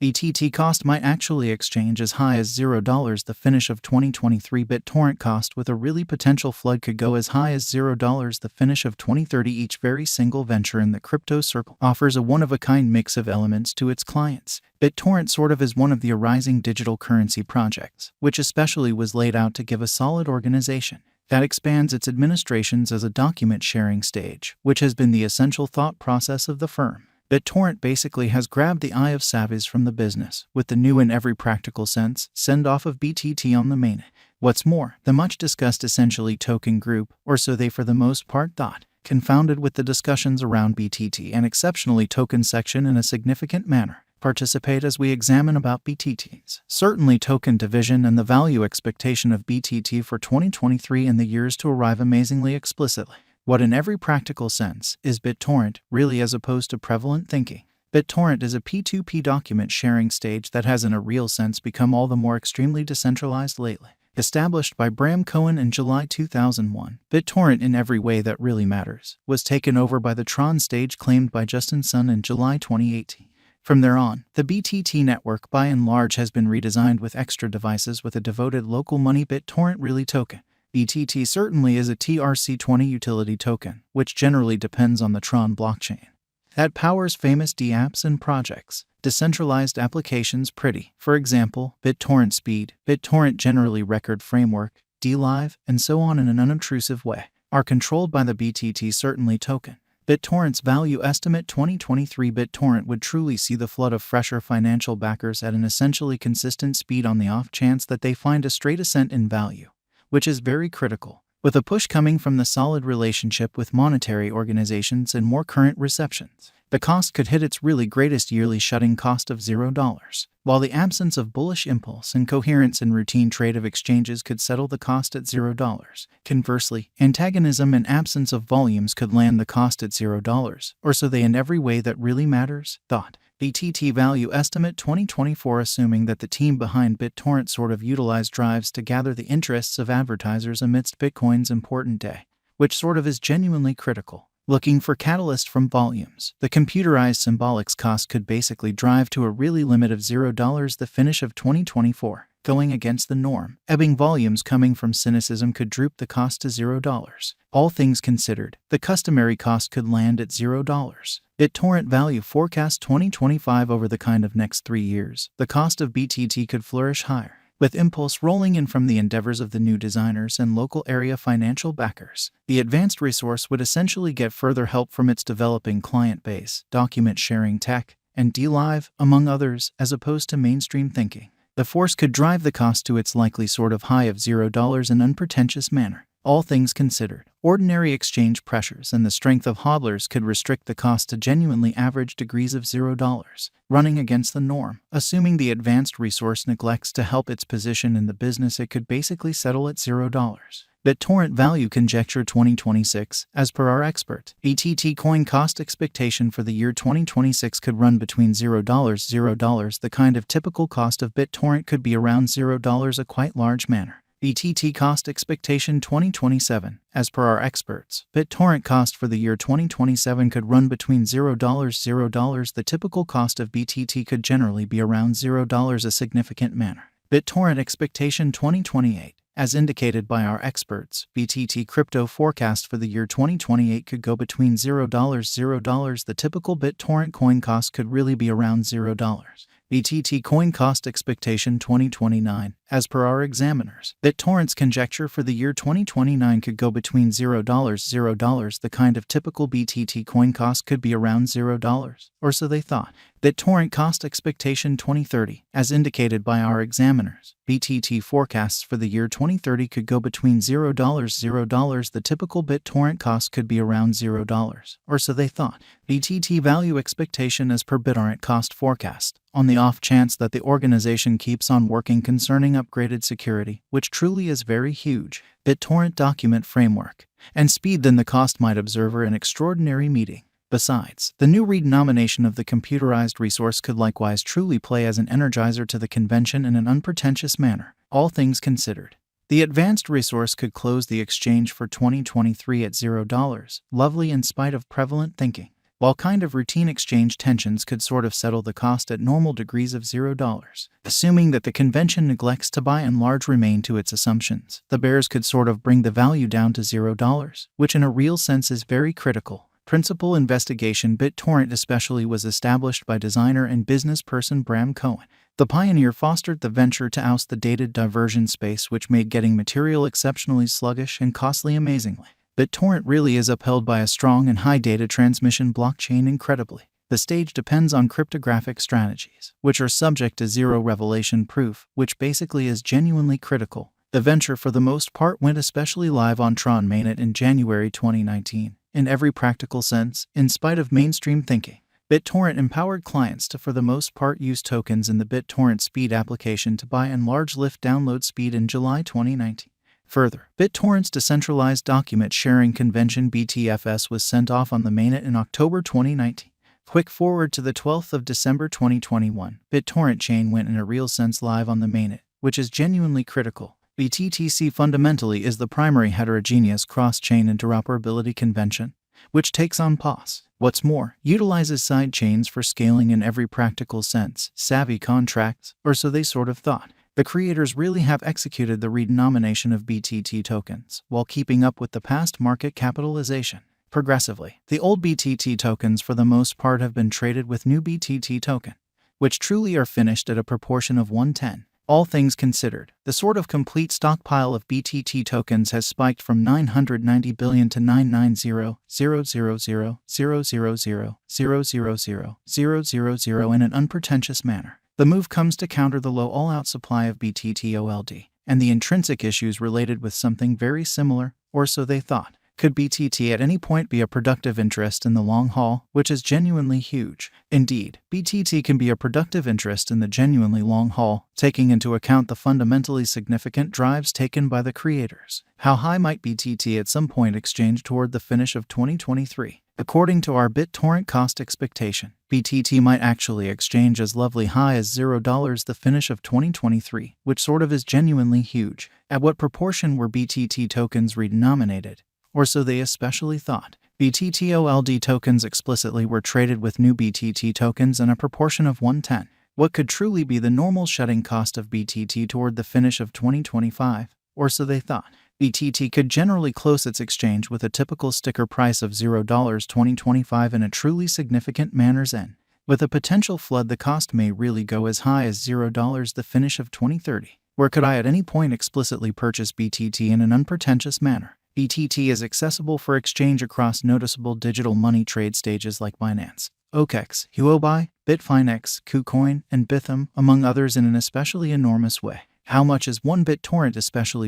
BTT cost might actually exchange as high as $0. The finish of 2023 BitTorrent cost with a really potential flood could go as high as $0. The finish of 2030. Each very single venture in the crypto circle offers a one-of-a-kind mix of elements to its clients. BitTorrent sort of is one of the arising digital currency projects, which especially was laid out to give a solid organization that expands its administrations as a document sharing stage, which has been the essential thought process of the firm. BitTorrent basically has grabbed the eye of savvies from the business, with the new in every practical sense send-off of BTT on the mainnet. What's more, the much-discussed essentially token group, or so they for the most part thought, confounded with the discussions around BTT and exceptionally token section in a significant manner. Participate as we examine about BTT's certainly token division and the value expectation of BTT for 2023 and the years to arrive amazingly explicitly. What in every practical sense is BitTorrent, really, as opposed to prevalent thinking? BitTorrent is a P2P document sharing stage that has in a real sense become all the more extremely decentralized lately. Established by Bram Cohen in July 2001, BitTorrent in every way that really matters was taken over by the Tron stage claimed by Justin Sun in July 2018. From there on, the BTT network by and large has been redesigned with extra devices with a devoted local money BitTorrent really token. BTT certainly is a TRC20 utility token, which generally depends on the Tron blockchain. That powers famous dApps and projects, decentralized applications pretty, for example, BitTorrent Speed, BitTorrent Generally Record Framework, DLive, and so on in an unobtrusive way, are controlled by the BTT certainly token. BitTorrent's value estimate 2023 BitTorrent would truly see the flood of fresher financial backers at an essentially consistent speed on the off chance that they find a straight ascent in value, which is very critical, with a push coming from the solid relationship with monetary organizations and more current receptions. The cost could hit its really greatest yearly shutting cost of $0, while the absence of bullish impulse and coherence in routine trade of exchanges could settle the cost at $0. Conversely, antagonism and absence of volumes could land the cost at $0, or so they in every way that really matters, thought. BTT value estimate 2024 assuming that the team behind BitTorrent sort of utilized drives to gather the interests of advertisers amidst Bitcoin's important day, which sort of is genuinely critical. Looking for catalyst from volumes, the computerized symbolics cost could basically drive to a really limit of $0 the finish of 2024. Going against the norm, ebbing volumes coming from cynicism could droop the cost to $0. All things considered, the customary cost could land at $0. BitTorrent value forecast 2025 over the kind of next 3 years, the cost of BTT could flourish higher, with impulse rolling in from the endeavors of the new designers and local area financial backers. The advanced resource would essentially get further help from its developing client base, document sharing tech, and DLive, among others, as opposed to mainstream thinking. The force could drive the cost to its likely sort of high of $0 in unpretentious manner. All things considered, ordinary exchange pressures and the strength of hodlers could restrict the cost to genuinely average degrees of $0, running against the norm. Assuming the advanced resource neglects to help its position in the business, it could basically settle at $0. BitTorrent value conjecture 2026, as per our expert. BTT coin cost expectation for the year 2026 could run between $0. The kind of typical cost of BitTorrent could be around $0 a quite large manner. BTT cost expectation 2027, as per our experts. BitTorrent cost for the year 2027 could run between $0. The typical cost of BTT could generally be around $0 a significant manner. BitTorrent expectation 2028, as indicated by our experts. BTT crypto forecast for the year 2028 could go between $0. The typical BitTorrent coin cost could really be around $0. BTT coin cost expectation 2029, as per our examiners. BitTorrent's conjecture for the year 2029 could go between $0. The kind of typical BTT coin cost could be around $0, or so they thought. BitTorrent cost expectation 2030, as indicated by our examiners. BTT forecasts for the year 2030 could go between $0. The typical BitTorrent cost could be around $0, or so they thought. BTT value expectation as per Bittorrent cost forecast, on the off chance that the organization keeps on working concerning upgraded security, which truly is very huge, BitTorrent document framework, and speed, then the cost might observe an extraordinary meeting. Besides, the new redenomination of the computerized resource could likewise truly play as an energizer to the convention in an unpretentious manner, all things considered. The advanced resource could close the exchange for 2023 at $0, lovely in spite of prevalent thinking. while kind of routine exchange tensions could sort of settle the cost at normal degrees of $0. Assuming that the convention neglects to by and large remain to its assumptions, the bears could sort of bring the value down to $0, which in a real sense is very critical. Principal investigation Bittorrent especially was established by designer and business person Bram Cohen. The pioneer fostered the venture to oust the dated diversion space, which made getting material exceptionally sluggish and costly amazingly. Bittorrent really is upheld by a strong and high data transmission blockchain incredibly. The stage depends on cryptographic strategies, which are subject to zero revelation proof, which basically is genuinely critical. The venture for the most part went especially live on Tron mainnet in January 2019. In every practical sense, in spite of mainstream thinking, Bittorrent empowered clients to for the most part use tokens in the Bittorrent Speed application to by and large lift download speed in July 2019. Further, Bittorrent's decentralized document sharing convention BTFS was sent off on the mainnet in October 2019. Quick forward to the 12th of December 2021, Bittorrent chain went in a real sense live on the mainnet, which is genuinely critical. BTTC fundamentally is the primary heterogeneous cross-chain interoperability convention, which takes on POS. What's more, utilizes side chains for scaling in every practical sense, savvy contracts, or so they sort of thought. The creators really have executed the redenomination of BTT tokens, while keeping up with the past market capitalization. Progressively, the old BTT tokens for the most part have been traded with new BTT token, which truly are finished at a proportion of 1:10. All things considered, the sort of complete stockpile of BTT tokens has spiked from 990 billion to 990,000,000,000,000,000,000 in an unpretentious manner. The move comes to counter the low all-out supply of BTT-OLD, and the intrinsic issues related with something very similar, or so they thought. Could BTT at any point be a productive interest in the long haul, which is genuinely huge? Indeed, BTT can be a productive interest in the genuinely long haul, taking into account the fundamentally significant drives taken by the creators. How high might BTT at some point exchange toward the finish of 2023? According to our Bittorrent cost expectation, BTT might actually exchange as lovely high as $0 the finish of 2023, which sort of is genuinely huge. At what proportion were BTT tokens redenominated? Or so they especially thought. BTT-OLD tokens explicitly were traded with new BTT tokens in a proportion of 1:10. What could truly be the normal shedding cost of BTT toward the finish of 2025? Or so they thought. BTT could generally close its exchange with a typical sticker price of $0 2025 in a truly significant manner's end. With a potential flood, the cost may really go as high as $0 the finish of 2030. Where could I at any point explicitly purchase BTT in an unpretentious manner? BTT is accessible for exchange across noticeable digital money trade stages like Binance, OKEx, Huobi, Bitfinex, KuCoin, and Bithum, among others, in an especially enormous way. How much is one Bittorrent especially